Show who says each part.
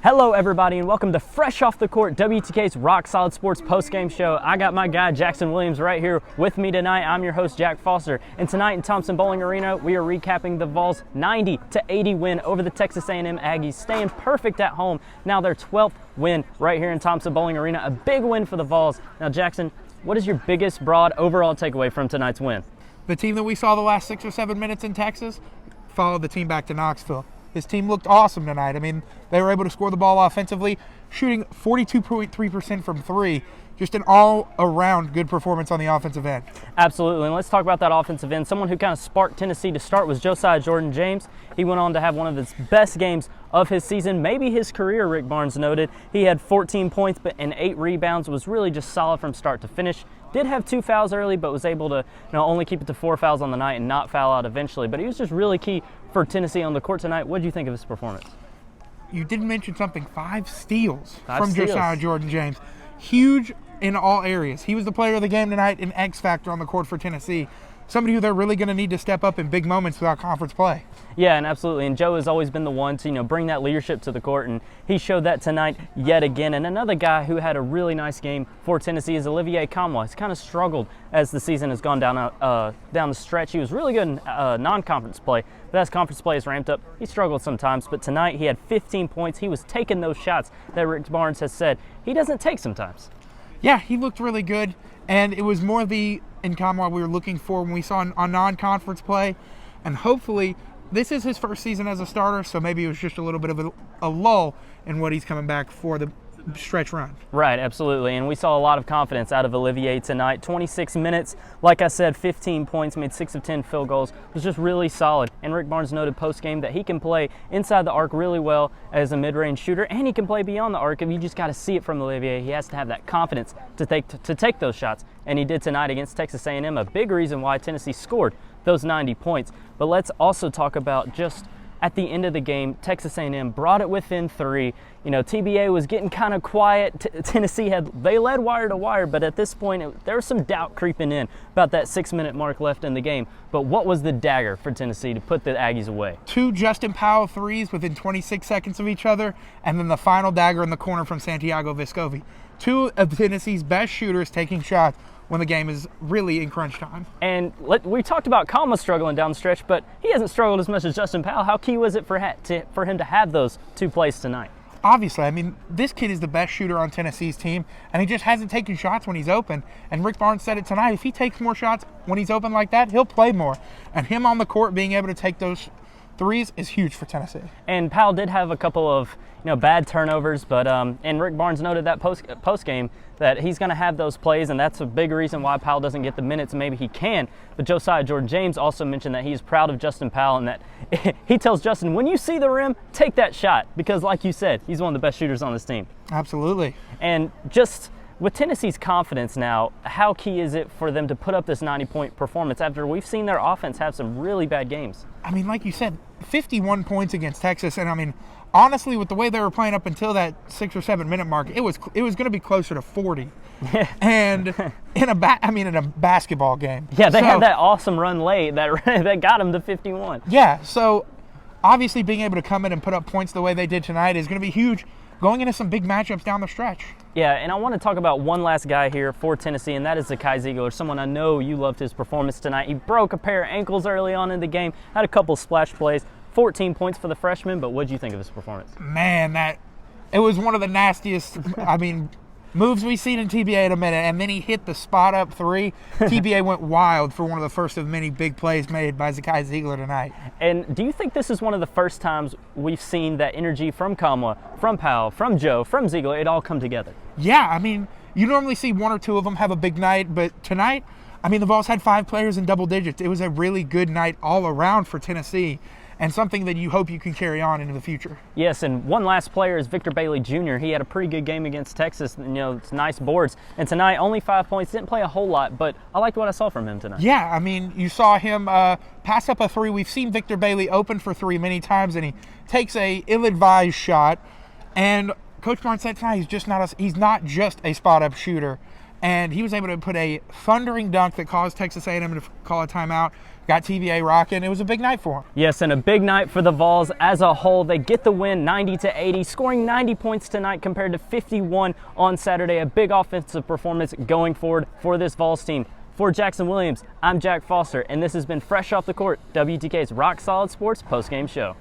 Speaker 1: Hello everybody and welcome to Fresh Off the Court, WTK's Rock Solid Sports postgame show. I got my guy Jackson Williams right here with me tonight. I'm your host Jack Foster, and tonight in Thompson Bowling Arena we are recapping the Vols 90-80 win over the Texas A&M Aggies, staying perfect at home. Now their 12th win right here in Thompson Bowling Arena, a big win for the Vols. Now Jackson, what is your biggest broad overall takeaway from tonight's win?
Speaker 2: The team that we saw the last 6 or 7 minutes in Texas followed the team back to Knoxville. His team looked awesome tonight. I mean, they were able to score the ball offensively, shooting 42.3% from three. Just an all-around good performance on the offensive end.
Speaker 1: Absolutely, and let's talk about that offensive end. Someone who kind of sparked Tennessee to start was Josiah Jordan-James. He went on to have one of his best games of his season, maybe his career, Rick Barnes noted. He had 14 points and 8 rebounds, was really just solid from start to finish. Did have 2 fouls early, but was able to only keep it to 4 fouls on the night and not foul out eventually. But he was just really key for Tennessee on the court tonight. What did you think of his performance?
Speaker 2: You did mention something, 5 steals from
Speaker 1: steals.
Speaker 2: Josiah Jordan-James. Huge in all areas. He was the player of the game tonight, an X factor on the court for Tennessee. Somebody who they're really going to need to step up in big moments without conference play.
Speaker 1: Yeah, and absolutely. And Joe has always been the one to, bring that leadership to the court, and he showed that tonight yet again. And another guy who had a really nice game for Tennessee is Olivier Conwell. He's kind of struggled as the season has gone down the stretch. He was really good in non-conference play, but as conference play has ramped up, he struggled sometimes. But tonight he had 15 points. He was taking those shots that Rick Barnes has said he doesn't take sometimes.
Speaker 2: Yeah, he looked really good, and it was more in Conwell we were looking for when we saw on non-conference play, and hopefully this is his first season as a starter, so maybe it was just a little bit of a lull in what he's coming back for the stretch run.
Speaker 1: Right, absolutely, and we saw a lot of confidence out of Olivier tonight. 26 minutes, like I said, 15 points, made 6 of 10 field goals, was just really solid. And Rick Barnes noted post-game that he can play inside the arc really well as a mid-range shooter, and he can play beyond the arc. If you just got to see it from Olivier, he has to have that confidence to take those shots, and he did tonight against Texas A&M, a big reason why Tennessee scored those 90 points. But let's also talk about just at the end of the game, Texas A&M brought it within 3. TBA was getting kind of quiet. Tennessee they led wire to wire, but at this point, there was some doubt creeping in about that 6-minute mark left in the game. But what was the dagger for Tennessee to put the Aggies away?
Speaker 2: 2 Justin Powell threes within 26 seconds of each other, and then the final dagger in the corner from Santiago Vescovi. 2 of Tennessee's best shooters taking shots when the game is really in crunch time.
Speaker 1: And we talked about Kama struggling down the stretch, but he hasn't struggled as much as Justin Powell. How key was it for him to have those 2 plays tonight?
Speaker 2: Obviously, I mean, this kid is the best shooter on Tennessee's team, and he just hasn't taken shots when he's open. And Rick Barnes said it tonight, if he takes more shots when he's open like that, he'll play more. And him on the court being able to take those threes is huge for Tennessee. And
Speaker 1: Powell did have a couple of bad turnovers, but and Rick Barnes noted that post game that he's going to have those plays, and that's a big reason why Powell doesn't get the minutes. Maybe he can. But Josiah Jordan-James also mentioned that he's proud of Justin Powell, and that he tells Justin, when you see the rim, take that shot, because like you said, he's one of the best shooters on this team.
Speaker 2: Absolutely.
Speaker 1: And just with Tennessee's confidence now, how key is it for them to put up this 90-point performance after we've seen their offense have some really bad games?
Speaker 2: I mean, like you said, 51 points against Texas, and I mean, honestly, with the way they were playing up until that 6 or 7 minute mark, it was going to be closer to 40. And in a basketball game.
Speaker 1: Yeah, they had that awesome run late that got them to 51.
Speaker 2: Yeah, so obviously being able to come in and put up points the way they did tonight is going to be huge going into some big matchups down the stretch.
Speaker 1: Yeah, and I want to talk about one last guy here for Tennessee, and that is Zakai Ziegler, someone I know you loved his performance tonight. He broke a pair of ankles early on in the game, had a couple splash plays, 14 points for the freshman, but what did you think of his performance?
Speaker 2: Man, it was one of the nastiest, moves we've seen in TBA in a minute, and then he hit the spot-up 3. TBA went wild for one of the first of many big plays made by Zakai Ziegler tonight.
Speaker 1: And do you think this is one of the first times we've seen that energy from Kama, from Powell, from Joe, from Ziegler, it all come together?
Speaker 2: Yeah, I mean, you normally see 1 or 2 of them have a big night, but tonight, the Vols had 5 players in double digits. It was a really good night all around for Tennessee, and something that you hope you can carry on into the future.
Speaker 1: Yes, and one last player is Victor Bailey Jr. He had a pretty good game against Texas. It's nice boards. And tonight, only 5 points. Didn't play a whole lot, but I liked what I saw from him tonight.
Speaker 2: Yeah, you saw him pass up a 3. We've seen Victor Bailey open for 3 many times, and he takes a ill-advised shot. And Coach Barnes said tonight he's not just a spot-up shooter. and he was able to put a thundering dunk that caused Texas A&M to call a timeout. Got TVA rocking. It was a big night for him.
Speaker 1: Yes, and a big night for the Vols as a whole. They get the win 90-80, scoring 90 points tonight compared to 51 on Saturday. A big offensive performance going forward for this Vols team. For Jackson Williams, I'm Jack Foster, and this has been Fresh Off the Court, WTK's Rock Solid Sports postgame show.